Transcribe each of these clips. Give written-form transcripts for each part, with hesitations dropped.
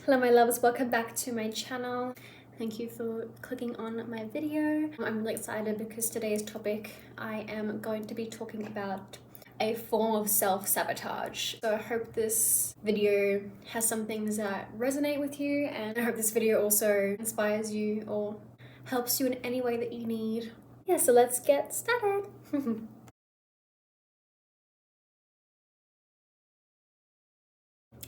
Hello my loves, welcome back to my channel. Thank you for clicking on my video. I'm really excited because today's topic I am going to be talking about a form of self-sabotage. So I hope this video has some things that resonate with you, and I hope this video also inspires you or helps you in any way that you need. Yeah, so let's get started.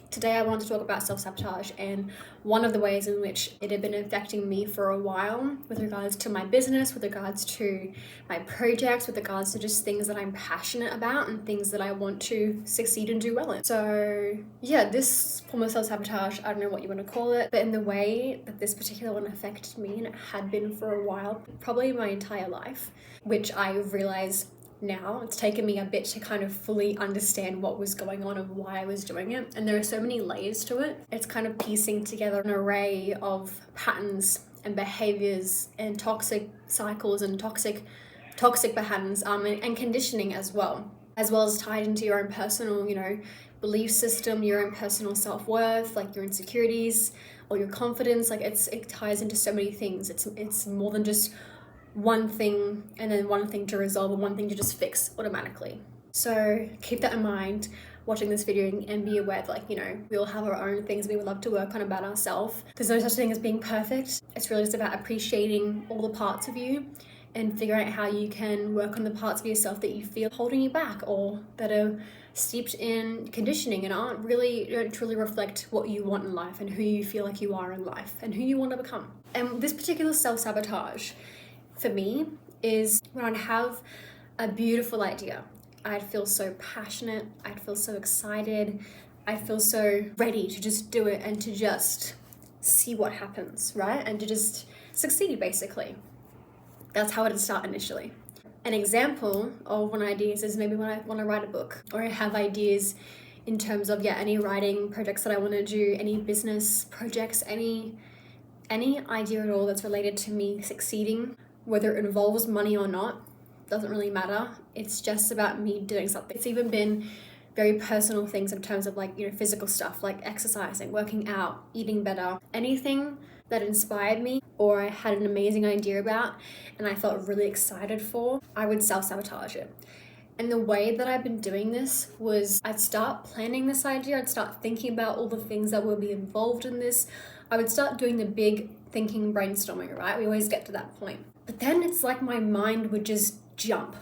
Today I want to talk about self-sabotage and one of the ways in which it had been affecting me for a while with regards to my business, with regards to my projects, with regards to just things that I'm passionate about and things that I want to succeed and do well in. So yeah, this form of self-sabotage, I don't know what you want to call it, but in the way that this particular one affected me, and it had been for a while, probably my entire life, which I realized now it's taken me a bit to kind of fully understand what was going on and why I was doing it, and there are so many layers to it. It's kind of piecing together an array of patterns and behaviors and toxic cycles and toxic patterns and conditioning as well as tied into your own personal belief system, your own personal self-worth, like your insecurities or your confidence. Like it ties into so many things. It's more than just one thing and then one thing to resolve and one thing to just fix automatically. So keep that in mind watching this video and be aware that we all have our own things we would love to work on about ourselves. There's no such thing as being perfect. It's really just about appreciating all the parts of you and figuring out how you can work on the parts of yourself that you feel holding you back or that are steeped in conditioning and don't truly reflect what you want in life and who you feel like you are in life and who you want to become. And this particular self-sabotage for me is when I'd have a beautiful idea. I'd feel so passionate, I'd feel so excited, I'd feel so ready to just do it and to just see what happens, right? And to just succeed, basically. That's how it would start initially. An example of one idea is maybe when I want to write a book, or I have ideas in terms of any writing projects that I want to do, any business projects, any idea at all that's related to me succeeding. Whether it involves money or not, doesn't really matter. It's just about me doing something. It's even been very personal things in terms of physical stuff, like exercising, working out, eating better. Anything that inspired me or I had an amazing idea about and I felt really excited for, I would self-sabotage it. And the way that I've been doing this was I'd start planning this idea, I'd start thinking about all the things that will be involved in this. I would start doing the big thinking, brainstorming, right? We always get to that point. But then it's like my mind would just jump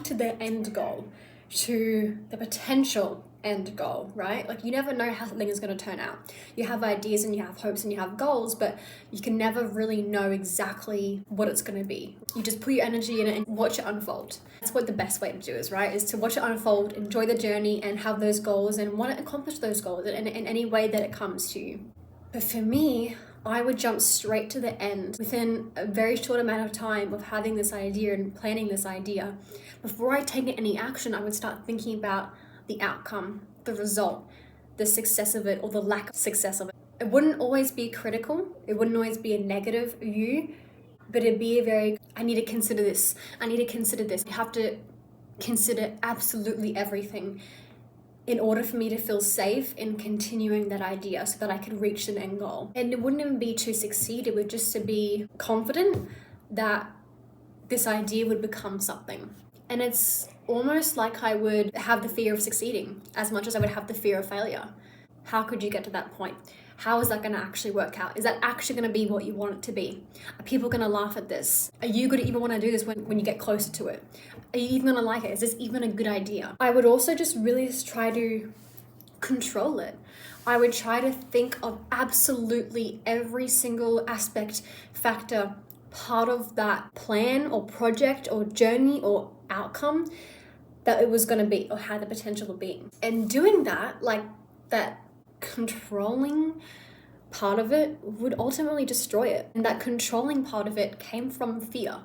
to the end goal, to the potential end goal, right? Like you never know how something is going to turn out. You have ideas and you have hopes and you have goals, but you can never really know exactly what it's going to be. You just put your energy in it and watch it unfold. That's what the best way to do is, right? Is to watch it unfold, enjoy the journey and have those goals and want to accomplish those goals in any way that it comes to you. But for me, I would jump straight to the end within a very short amount of time of having this idea and planning this idea. Before I take any action, I would start thinking about the outcome, the result, the success of it or the lack of success of it. It wouldn't always be critical. It wouldn't always be a negative view, but it'd be I need to consider this. I need to consider this. I have to consider absolutely everything in order for me to feel safe in continuing that idea so that I could reach an end goal. And it wouldn't even be to succeed, it would just to be confident that this idea would become something. And it's almost like I would have the fear of succeeding as much as I would have the fear of failure. How could you get to that point? How is that going to actually work out? Is that actually going to be what you want it to be? Are people going to laugh at this? Are you going to even want to do this when you get closer to it? Are you even going to like it? Is this even a good idea? I would also just really try to control it. I would try to think of absolutely every single aspect, factor, part of that plan or project or journey or outcome that it was going to be or had the potential of being. And doing that, that controlling part of it would ultimately destroy it. And that controlling part of it came from fear.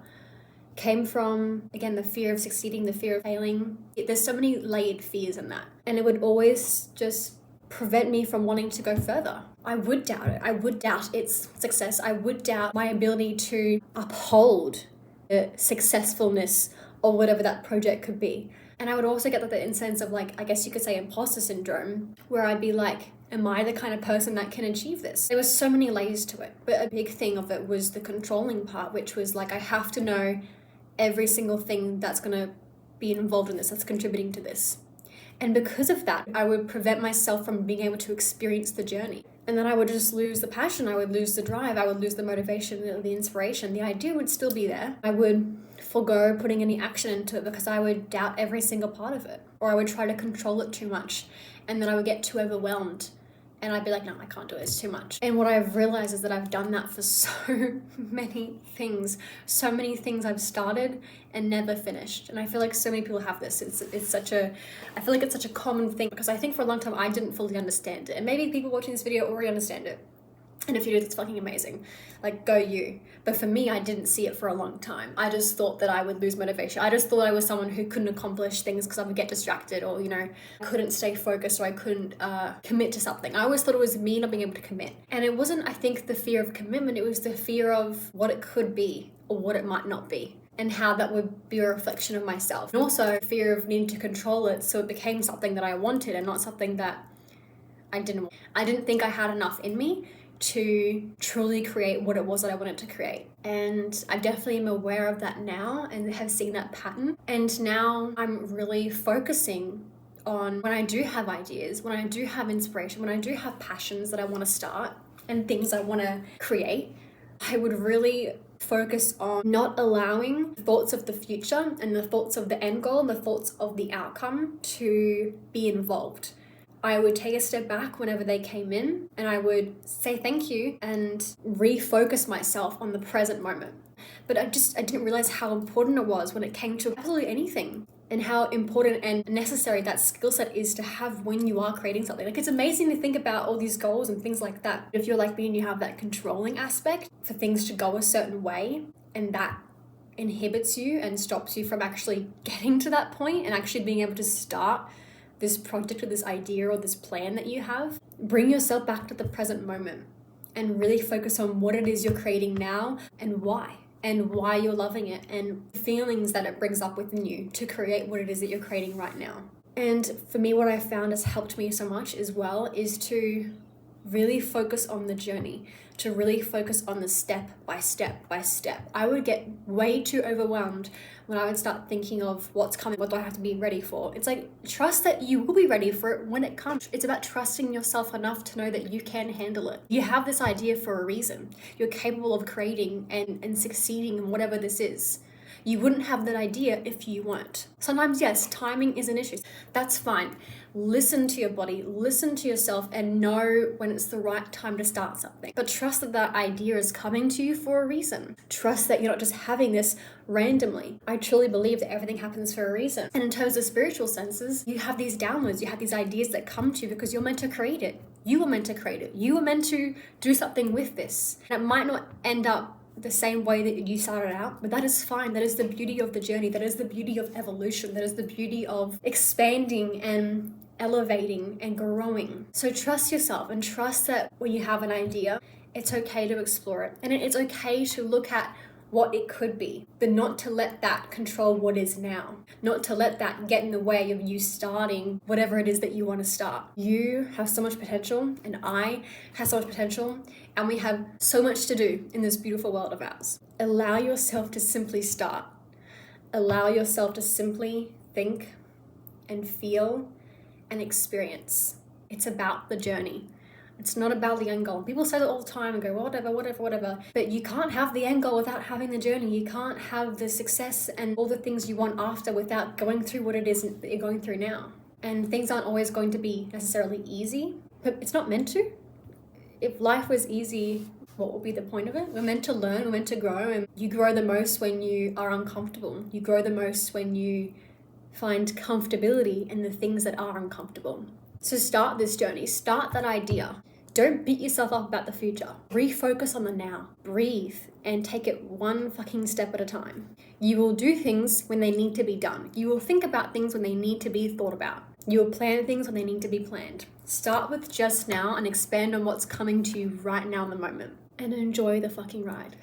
Came from, again, the fear of succeeding, the fear of failing. There's so many layered fears in that. And it would always just prevent me from wanting to go further. I would doubt it. I would doubt its success. I would doubt my ability to uphold the successfulness or whatever that project could be. And I would also get that in sense of like, I guess you could say imposter syndrome, where I'd be like, am I the kind of person that can achieve this? There was so many layers to it, but a big thing of it was the controlling part, which was like, I have to know every single thing that's going to be involved in this, that's contributing to this. And because of that, I would prevent myself from being able to experience the journey. And then I would just lose the passion, I would lose the drive, I would lose the motivation, the inspiration. The idea would still be there. I would forego putting any action into it because I would doubt every single part of it. Or I would try to control it too much. And then I would get too overwhelmed. And I'd be like, no, I can't do it, it's too much. And what I've realized is that I've done that for so many things. So many things I've started and never finished. And I feel like so many people have this. I feel like it's such a common thing because I think for a long time I didn't fully understand it. And maybe people watching this video already understand it. And if you do, that's fucking amazing. Like, go you. But for me, I didn't see it for a long time. I just thought that I would lose motivation. I just thought I was someone who couldn't accomplish things because I would get distracted, or, couldn't stay focused, or I couldn't commit to something. I always thought it was me not being able to commit. And it wasn't, I think, the fear of commitment. It was the fear of what it could be or what it might not be, and how that would be a reflection of myself. And also fear of needing to control it so it became something that I wanted and not something that I didn't want. I didn't think I had enough in me to truly create what it was that I wanted to create. And I definitely am aware of that now and have seen that pattern. And now I'm really focusing on when I do have ideas, when I do have inspiration, when I do have passions that I want to start and things I want to create, I would really focus on not allowing thoughts of the future and the thoughts of the end goal and the thoughts of the outcome to be involved. I would take a step back whenever they came in and I would say thank you and refocus myself on the present moment. But I didn't realize how important it was when it came to absolutely anything, and how important and necessary that skill set is to have when you are creating something. Like, it's amazing to think about all these goals and things like that. If you're like me and you have that controlling aspect for things to go a certain way, and that inhibits you and stops you from actually getting to that point and actually being able to start this project or this idea or this plan that you have, bring yourself back to the present moment and really focus on what it is you're creating now and why you're loving it, and the feelings that it brings up within you to create what it is that you're creating right now. And for me, what I found has helped me so much as well is to really focus on the journey, to really focus on the step by step by step. I would get way too overwhelmed when I would start thinking of what's coming, what do I have to be ready for? It's like, trust that you will be ready for it when it comes. It's about trusting yourself enough to know that you can handle it. You have this idea for a reason. You're capable of creating and succeeding in whatever this is. You wouldn't have that idea if you weren't. Sometimes, yes, timing is an issue. That's fine. Listen to your body, listen to yourself, and know when it's the right time to start something. But trust that that idea is coming to you for a reason. Trust that you're not just having this randomly. I truly believe that everything happens for a reason. And in terms of spiritual senses, you have these downloads, you have these ideas that come to you because you're meant to create it. You were meant to create it. You were meant to do something with this. And it might not end up the same way that you started out, but that is fine. That is the beauty of the journey. That is the beauty of evolution. That is the beauty of expanding and elevating and growing. So trust yourself and trust that when you have an idea, it's okay to explore it. And it's okay to look at what it could be, but not to let that control what is now. Not to let that get in the way of you starting whatever it is that you want to start. You have so much potential, and I have so much potential, and we have so much to do in this beautiful world of ours. Allow yourself to simply start. Allow yourself to simply think and feel and experience. It's about the journey. It's not about the end goal. People say that all the time and go, whatever. But you can't have the end goal without having the journey. You can't have the success and all the things you want after without going through what it is that you're going through now. And things aren't always going to be necessarily easy, but it's not meant to. If life was easy, what would be the point of it? We're meant to learn, we're meant to grow, and you grow the most when you are uncomfortable. You grow the most when you find comfortability in the things that are uncomfortable. So start this journey, start that idea. Don't beat yourself up about the future. Refocus on the now. Breathe and take it one fucking step at a time. You will do things when they need to be done. You will think about things when they need to be thought about. You will plan things when they need to be planned. Start with just now and expand on what's coming to you right now in the moment. And enjoy the fucking ride.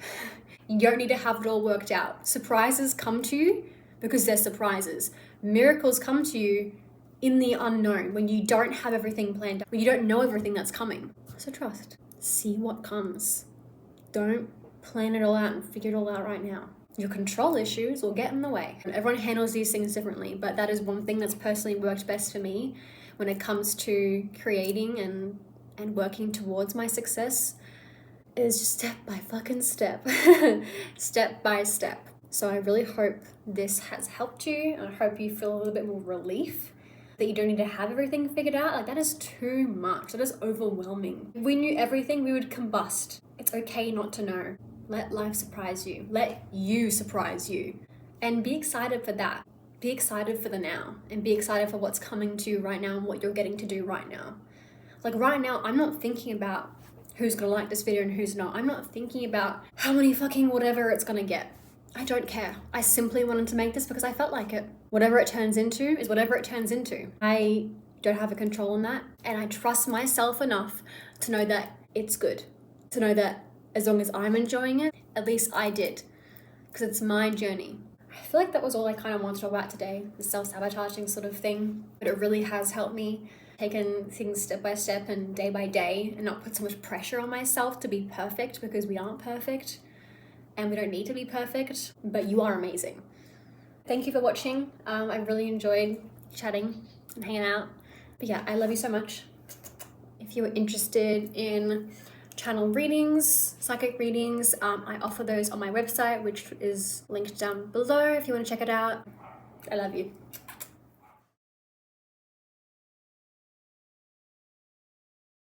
You don't need to have it all worked out. Surprises come to you because they're surprises. Miracles come to you in the unknown, when you don't have everything planned out, when you don't know everything that's coming. So trust. See what comes. Don't plan it all out and figure it all out right now. Your control issues will get in the way. Everyone handles these things differently, but that is one thing that's personally worked best for me when it comes to creating and working towards my success, is just step by fucking step. Step by step. So I really hope this has helped you, and I hope you feel a little bit more relief that you don't need to have everything figured out. Like, that is too much. That is overwhelming. If we knew everything, we would combust. It's okay not to know. Let life surprise you. Let you surprise you. And be excited for that. Be excited for the now, and be excited for what's coming to you right now and what you're getting to do right now. Like right now, I'm not thinking about who's gonna like this video and who's not. I'm not thinking about how many fucking whatever it's gonna get. I don't care. I simply wanted to make this because I felt like it. Whatever it turns into is whatever it turns into. I don't have a control on that, and I trust myself enough to know that it's good. To know that as long as I'm enjoying it, at least I did, because it's my journey. I feel like that was all I kind of wanted to talk about today, the self-sabotaging sort of thing. But it really has helped me, taking things step by step and day by day, and not put so much pressure on myself to be perfect, because we aren't perfect and we don't need to be perfect, but you are amazing. Thank you for watching. I really enjoyed chatting and hanging out. But yeah, I love you so much. If you are interested in channel readings, psychic readings, I offer those on my website, which is linked down below if you want to check it out. I love you.